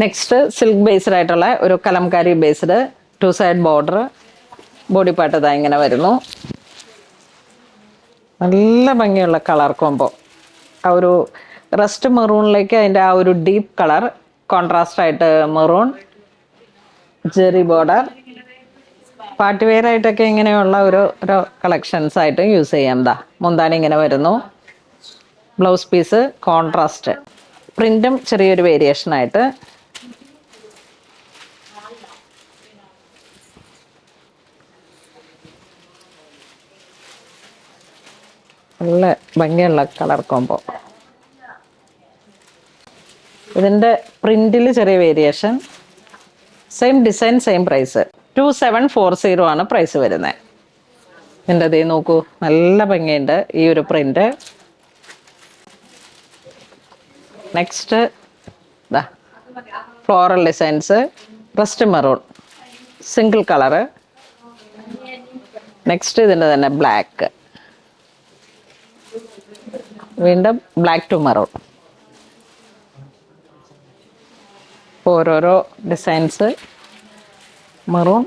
Next silk based ആയിട്ടുള്ള ഒരു Kalamkari based 2 side border, body part ഇതാ ഇങ്ങനെ വരുന്നു. നല്ല ഭംഗിയുള്ള കളർ കോംബോ. ആ ഒരു റസ്റ്റ് മെറൂണിലേക്ക് അതിൻ്റെ ആ ഒരു ഡീപ്പ് കളർ കോൺട്രാസ്റ്റ് ആയിട്ട് maroon, zari border. Party wear ആയിട്ടൊക്കെ ഇങ്ങനെയുള്ള ഒരു കളക്ഷൻസ് ആയിട്ട് യൂസ് ചെയ്യാം. ദാ മുന്താണി ഇങ്ങനെ വരുന്നു. ബ്ലൗസ് പീസ് കോൺട്രാസ്റ്റ്, പ്രിന്റും ചെറിയൊരു വേരിയേഷൻ ആയിട്ട്. നല്ല ഭംഗിയുള്ള കളർ കോംബോ. ഇതിൻ്റെ പ്രിന്റിൽ ചെറിയ variation, same design same price. 2740 ആണ് പ്രൈസ് വരുന്നത്. ഇതിൻ്റെ അതേ നോക്കൂ, നല്ല ഭംഗിയുണ്ട് ഈ ഒരു പ്രിന്റ്. നെക്സ്റ്റ് ഇതാ floral designs, rest maroon single colour. Next ഇതിൻ്റെ തന്നെ ബ്ലാക്ക്, വീണ്ടും ബ്ലാക്ക് ടു മെറൂൺ. ഓരോരോ ഡിസൈൻസ്. മെറൂൺ,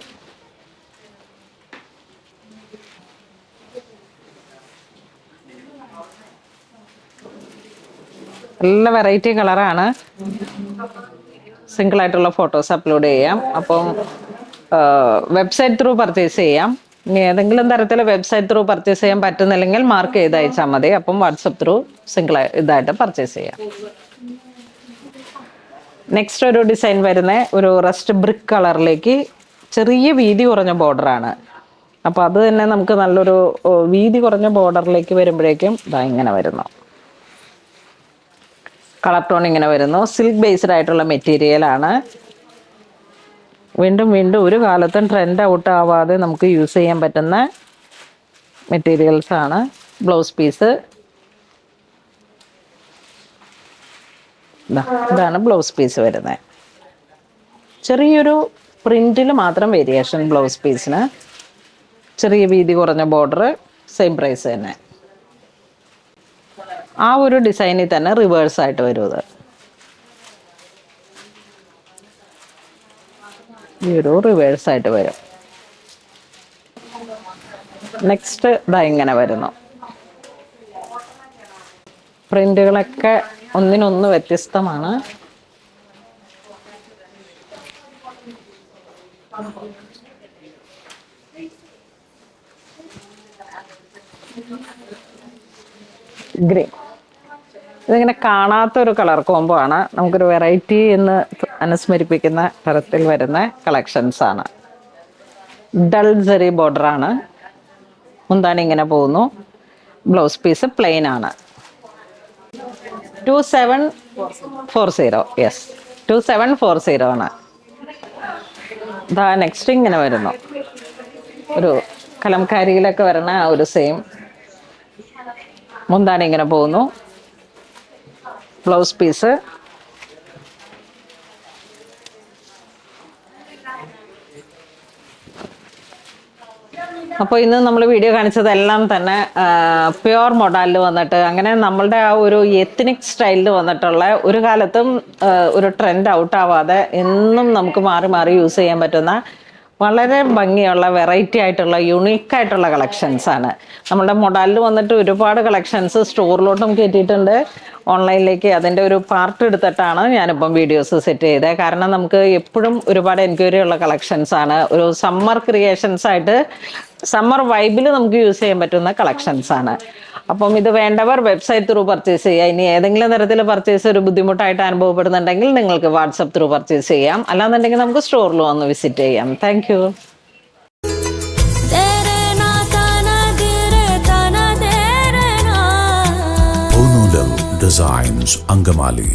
നല്ല വെറൈറ്റി കളറാണ്. സിംഗിൾ ആയിട്ടുള്ള ഫോട്ടോസ് അപ്ലോഡ് ചെയ്യാം. അപ്പം വെബ്സൈറ്റ് ത്രൂ പർച്ചേസ് ചെയ്യാം. ഇനി ഏതെങ്കിലും തരത്തിൽ വെബ്സൈറ്റ് ത്രൂ പർച്ചേസ് ചെയ്യാൻ പറ്റുന്നില്ലെങ്കിൽ മാർക്ക് ചെയ്ത് അയച്ചാൽ മതി. അപ്പം വാട്സപ്പ് ത്രൂ സിംഗിൾ ഇതായിട്ട് പർച്ചേസ് ചെയ്യാം. നെക്സ്റ്റ് ഒരു ഡിസൈൻ വരുന്ന ഒരു റസ്റ്റ് ബ്രിക്ക് കളറിലേക്ക് ചെറിയ വീതി കുറഞ്ഞ ബോർഡറാണ്. അപ്പോൾ അത് തന്നെ നമുക്ക് നല്ലൊരു വീതി കുറഞ്ഞ ബോർഡറിലേക്ക് വരുമ്പോഴേക്കും ഇതാ ഇങ്ങനെ വരുന്നു. കളർ ടോൺ ഇങ്ങനെ വരുന്നു. സിൽക്ക് ബേസ്ഡ് ആയിട്ടുള്ള മെറ്റീരിയലാണ്. വീണ്ടും വീണ്ടും ഒരു കാലത്തും ട്രെൻഡ് ഔട്ട് ആവാതെ നമുക്ക് യൂസ് ചെയ്യാൻ പറ്റുന്ന മെറ്റീരിയൽസ് ആണ്. ബ്ലൗസ് പീസ് ഇതാണ് ബ്ലൗസ് പീസ് വരുന്നത്. ചെറിയൊരു പ്രിന്റിൽ മാത്രം വേരിയേഷൻ ബ്ലൗസ് പീസിന്. ചെറിയ വീതി കുറഞ്ഞ ബോർഡർ, സെയിം പ്രൈസ് തന്നെ. ആ ഒരു ഡിസൈനിൽ തന്നെ റിവേഴ്സ് ആയിട്ട് വരും. ഇത് ഈ ഒരു റിവേഴ്സ് ആയിട്ട് വരും. നെക്സ്റ്റ് ഇതാ ഇങ്ങനെ വരുന്നു. പ്രിന്റുകളൊക്കെ ഒന്നിനൊന്ന് വ്യത്യസ്തമാണ്. ഗ്രീൻ, ഇതിങ്ങനെ കാണാത്തൊരു കളർ കോംബോ ആണ്. നമുക്കൊരു വെറൈറ്റി എന്ന് അനുസ്മരിപ്പിക്കുന്ന തരത്തിൽ വരുന്ന കളക്ഷൻസ് ആണ്. ഡൾ ജെറി ബോർഡറാണ്. മുന്താണി ഇങ്ങനെ പോകുന്നു. ബ്ലൗസ് പീസ് പ്ലെയിൻ ആണ്. 2740. യെസ്, 2740 ആണ്. ഇതാ നെക്സ്റ്റ് ഇങ്ങനെ വരുന്നു. ഒരു കലംകാരിയിലൊക്കെ വരുന്ന ആ ഒരു സെയിം. മുന്താണി ഇങ്ങനെ പോകുന്നു. ബ്ലൗസ് പീസ് അപ്പോൾ ഇന്ന് നമ്മൾ വീഡിയോ കാണിച്ചതെല്ലാം തന്നെ പ്യുവർ മൊഡാലിൽ വന്നിട്ട് അങ്ങനെ നമ്മളുടെ ആ ഒരു എത്നിക് സ്റ്റൈലിൽ വന്നിട്ടുള്ള ഒരു കാലത്തും ഒരു ട്രെൻഡ് ഔട്ട് ആവാതെ എന്നും നമുക്ക് മാറി മാറി യൂസ് ചെയ്യാൻ പറ്റുന്ന വളരെ ഭംഗിയുള്ള വെറൈറ്റി ആയിട്ടുള്ള യുണീക്കായിട്ടുള്ള കളക്ഷൻസ് ആണ്. നമ്മുടെ മൊഡാലിൽ വന്നിട്ട് ഒരുപാട് കളക്ഷൻസ് സ്റ്റോറിലോട്ടും കയറ്റിയിട്ടുണ്ട്. ഓൺലൈനിലേക്ക് അതിൻ്റെ ഒരു പാർട്ട് എടുത്തിട്ടാണ് ഞാനിപ്പം വീഡിയോസ് സെറ്റ് ചെയ്തത്. കാരണം നമുക്ക് എപ്പോഴും ഒരുപാട് എൻക്വയറി ഉള്ള കളക്ഷൻസ് ആണ്. ഒരു സമ്മർ ക്രിയേഷൻസ് ആയിട്ട് സമ്മർ വൈബിൽ നമുക്ക് യൂസ് ചെയ്യാൻ പറ്റുന്ന കളക്ഷൻസ് ആണ്. അപ്പം ഇത് വേണ്ടവർ വെബ്സൈറ്റ് ത്രൂ പർച്ചേസ് ചെയ്യുക. ഇനി ഏതെങ്കിലും തരത്തിൽ പർച്ചേസ് ഒരു ബുദ്ധിമുട്ടായിട്ട് അനുഭവപ്പെടുന്നുണ്ടെങ്കിൽ നിങ്ങൾക്ക് വാട്സപ്പ് ത്രൂ പർച്ചേസ് ചെയ്യാം. അല്ലാന്നുണ്ടെങ്കിൽ നമുക്ക് സ്റ്റോറിൽ വന്ന് വിസിറ്റ് ചെയ്യാം. Thank you. Designs Angamali.